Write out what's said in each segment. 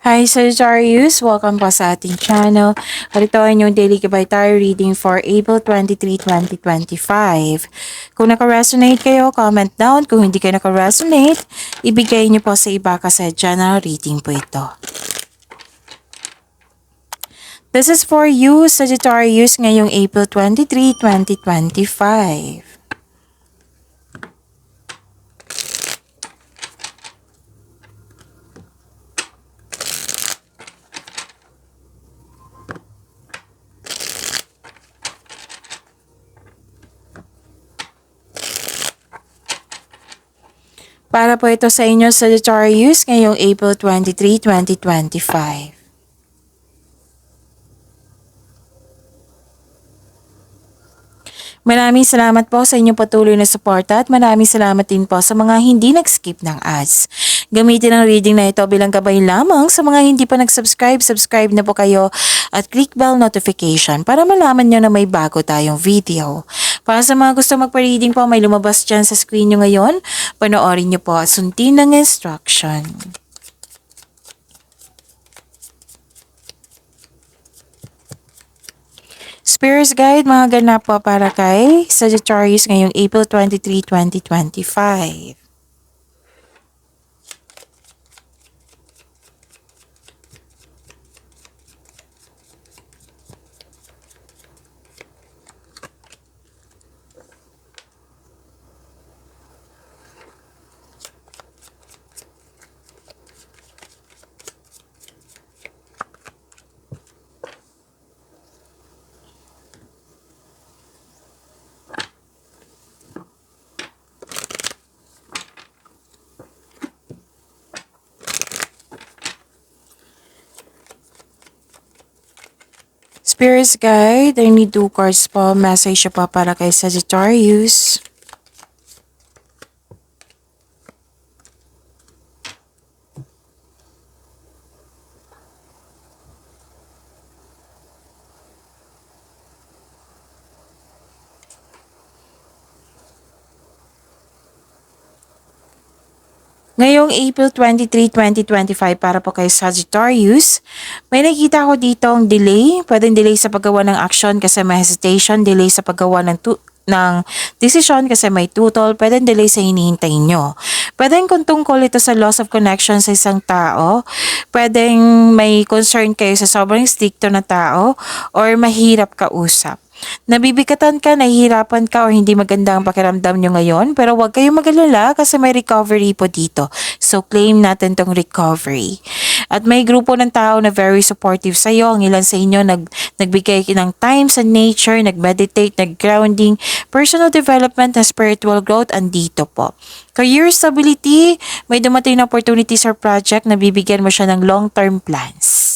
Hi Sagittarius! Welcome po sa ating channel. At ito ay inyong daily Gabay Tarot reading for April 23, 2025. Kung naka-resonate kayo, comment down. Kung hindi kayo naka-resonate, ibigay niyo po sa iba kasi general reading po ito. This is for you, Sagittarius, ngayong April 23, 2025. Para po ito sa inyo, Sagittarius, ngayong April 23, 2025. Maraming salamat po sa inyong patuloy na suporta at maraming salamat din po sa mga hindi nag-skip ng ads. Gamitin ang reading na ito bilang gabay lamang sa mga hindi pa nag-subscribe, subscribe na po kayo at click bell notification para malaman nyo na may bago tayong video. Para sa mga gusto magpa-reading po, may lumabas dyan sa screen nyo ngayon. Panoorin nyo po at sundin ng instruction. Spirits Guide, mga ganap po para kay Sagittarius ngayong April 23, 2025. Spirits Guide, I need 2 cards po. Message pa para kay Sagittarius. Ngayong April 23, 2025 para po kay Sagittarius, may nakita ko dito ang delay. Pwedeng delay sa paggawa ng action kasi may hesitation, delay sa paggawa ng decision kasi may tutol, pwedeng delay sa hinihintay nyo. Pwedeng kung tungkol ito sa loss of connection sa isang tao, pwedeng may concern kayo sa sobrang stricto na tao or mahirap kausap. Nabibigatan ka, nahihirapan ka o hindi maganda ang pakiramdam nyo ngayon, pero huwag kayong mag-alala kasi may recovery po dito. So claim natin tong recovery. At may grupo ng tao na very supportive sa iyo. Ang ilan sa inyo nagbigay ng time sa nature, nag-meditate, nag-grounding, personal development na spiritual growth, andito po. Career stability, may dumating na opportunities or project na bibigyan mo siya ng long-term plans.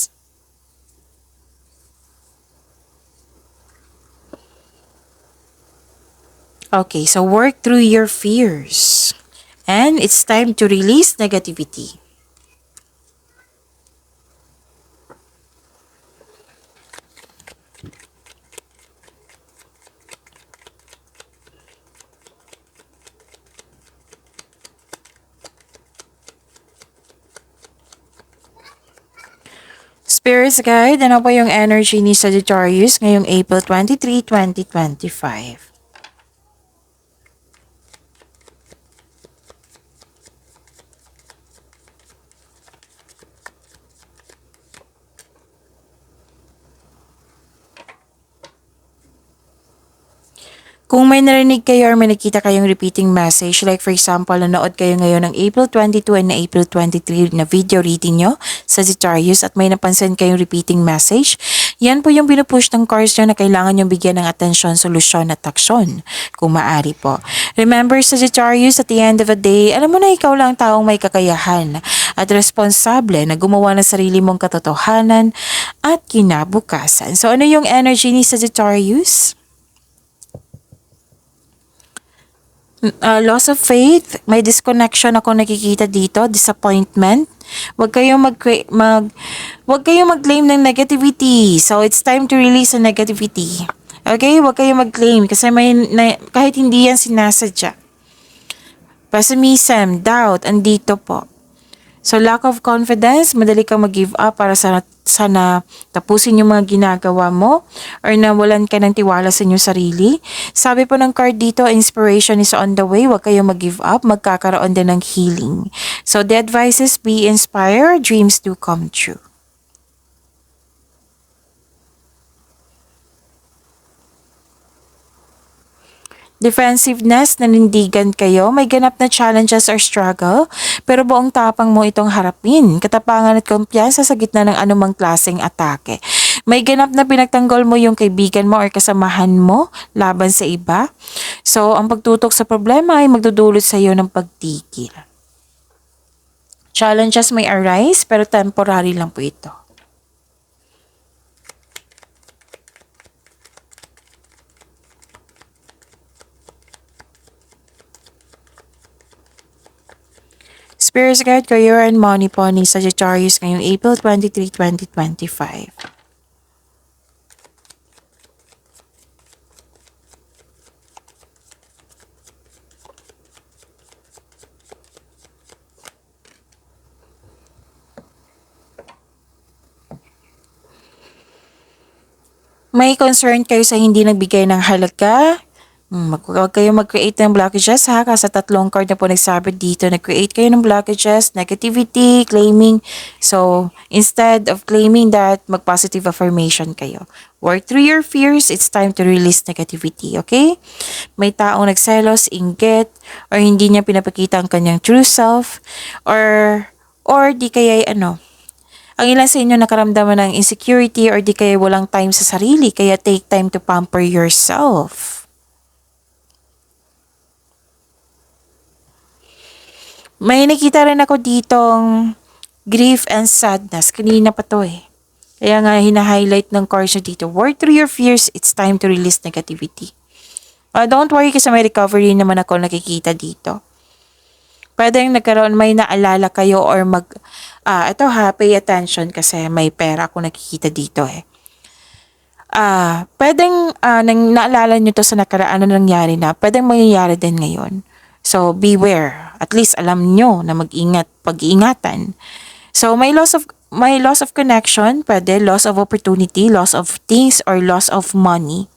Okay, so work through your fears. And it's time to release negativity. Spirits Guide, ano po yung energy ni Sagittarius ngayong April 23, 2025? Kung may narinig kayo or may nakita kayong repeating message, like for example, nanood kayo ngayon ng April 22 and April 23 na video reading nyo, Sagittarius, at may napansin kayong repeating message, yan po yung pinupush ng cards nyo na kailangan nyo bigyan ng atensyon, solusyon at aksyon, kung maaari po. Remember, Sagittarius, at the end of the day, alam mo na ikaw lang taong may kakayahan at responsable na gumawa ng sarili mong katotohanan at kinabukasan. So ano yung energy ni Sagittarius? Loss of faith, may disconnection ako nakikita dito, disappointment. Huwag kayong mag-claim ng negativity. So it's time to release the negativity. Okay? Huwag kayong mag-claim kasi kahit hindi yan sinasadya. Pessimism, doubt, andito po. So, lack of confidence, madali kang mag-give up para sana tapusin yung mga ginagawa mo or nawalan ka ng tiwala sa inyong sarili. Sabi po ng card dito, inspiration is on the way. Huwag kayong mag-give up. Magkakaroon din ng healing. So, the advice is be inspired. Dreams do come true. Defensiveness, nanindigan kayo, may ganap na challenges or struggle, pero buong tapang mo itong harapin. Katapangan at kumpiyansa sa gitna ng anumang klaseng atake. May ganap na pinagtanggol mo yung kaibigan mo or kasamahan mo laban sa iba. So, ang pagtutok sa problema ay magdudulot sa iyo ng pagtigil. Challenges may arise, pero temporary lang po ito. Spirits Guide, Career and Money po ni Sagittarius ngayong April 23, 2025. May concern kayo sa hindi nagbigay ng halaga. Huwag kayo mag-create ng blockages ha, kasi tatlong card na po nagsabi dito, nag-create kayo ng blockages, negativity, claiming. So, instead of claiming that, mag-positive affirmation kayo. Work through your fears, it's time to release negativity, okay? May taong nagselos, inggit, or hindi niya pinapakita ang kanyang true self, or di kaya ang ilan sa inyo nakaramdaman ng insecurity or di kaya walang time sa sarili, kaya take time to pamper yourself. May nakita rin ako ditong grief and sadness. Kanina pa to eh. Kaya nga hina-highlight ng cards dito. Work through your fears. It's time to release negativity. Don't worry kasi may recovery naman ako nakikita dito. Pwedeng nagkaroon, may naalala kayo or pay attention kasi may pera ako nakikita dito eh. Pwedeng naalala nyo to sa nakaraan na nangyari na, pwedeng mangyayari din ngayon. So, beware. At least alam nyo na pag-iingatan. So, may loss of connection, pwede, loss of opportunity, loss of things, or loss of money.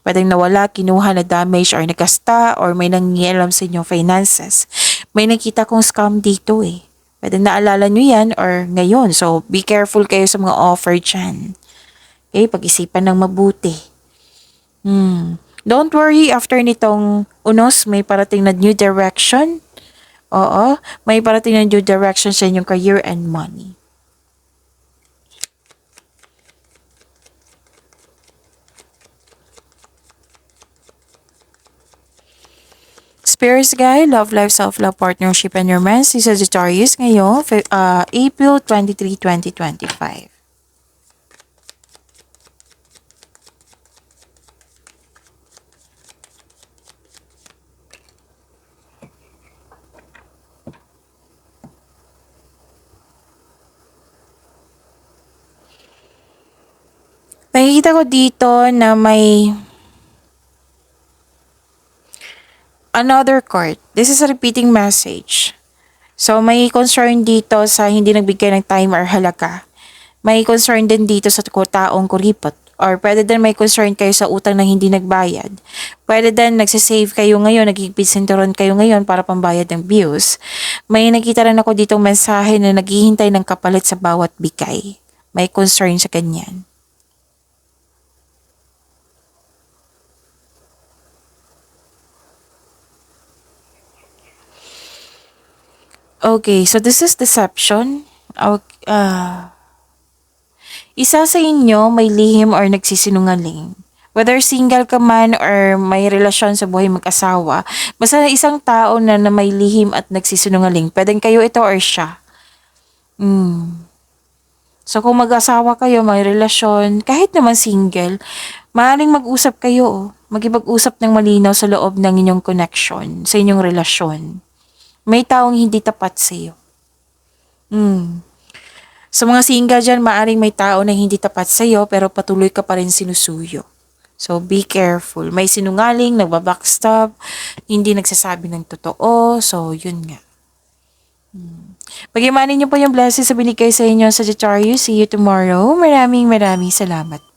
Pwedeng nawala, kinuha, na damage, or nagasta, or may nangyayari sa inyong finances. May nakita kong scam dito eh. Pwedeng naalala nyo yan, or ngayon. So, be careful kayo sa mga offer dyan. Okay, pag-isipan ng mabuti. Don't worry, after nitong unos, may parating na new direction. Oo, may parating na new direction sa inyong career and money. Spirits Guide, Love Life, Self-Love, Partnership, and Romance, si Sagittarius ngayon, April 23, 2025. Nakikita ko dito na may another card. This is a repeating message. So, may concern dito sa hindi nagbigay ng time or halaga. May concern din dito sa taong kuripot. Or pwede din may concern kayo sa utang na hindi nagbayad. Pwede din nagsisave kayo ngayon, nagigipit sinturon kayo ngayon para pambayad ng bills. May nakita rin ako ditong mensahe na naghihintay ng kapalit sa bawat bigay. May concern sa ganyan. Okay, so this is deception. Isa sa inyo may lihim or nagsisinungaling. Whether single ka man or may relasyon sa buhay mag-asawa, basta isang tao na may lihim at nagsisinungaling, pwedeng kayo ito or siya. So kung mag-asawa kayo, may relasyon, kahit naman single, maaaring mag-usap kayo. Magipag-usap ng malinaw sa loob ng inyong connection, sa inyong relasyon. May taong hindi tapat sa iyo. Sa mga single dyan, maaaring may tao na hindi tapat sa iyo pero patuloy ka pa rin sinusuyo. So, be careful. May sinungaling, nagbabackstab, hindi nagsasabi ng totoo. So, yun nga. Pagyamanin niyo po yung blessings sa binigay sa inyo, Sagittarius. See you tomorrow. Maraming salamat.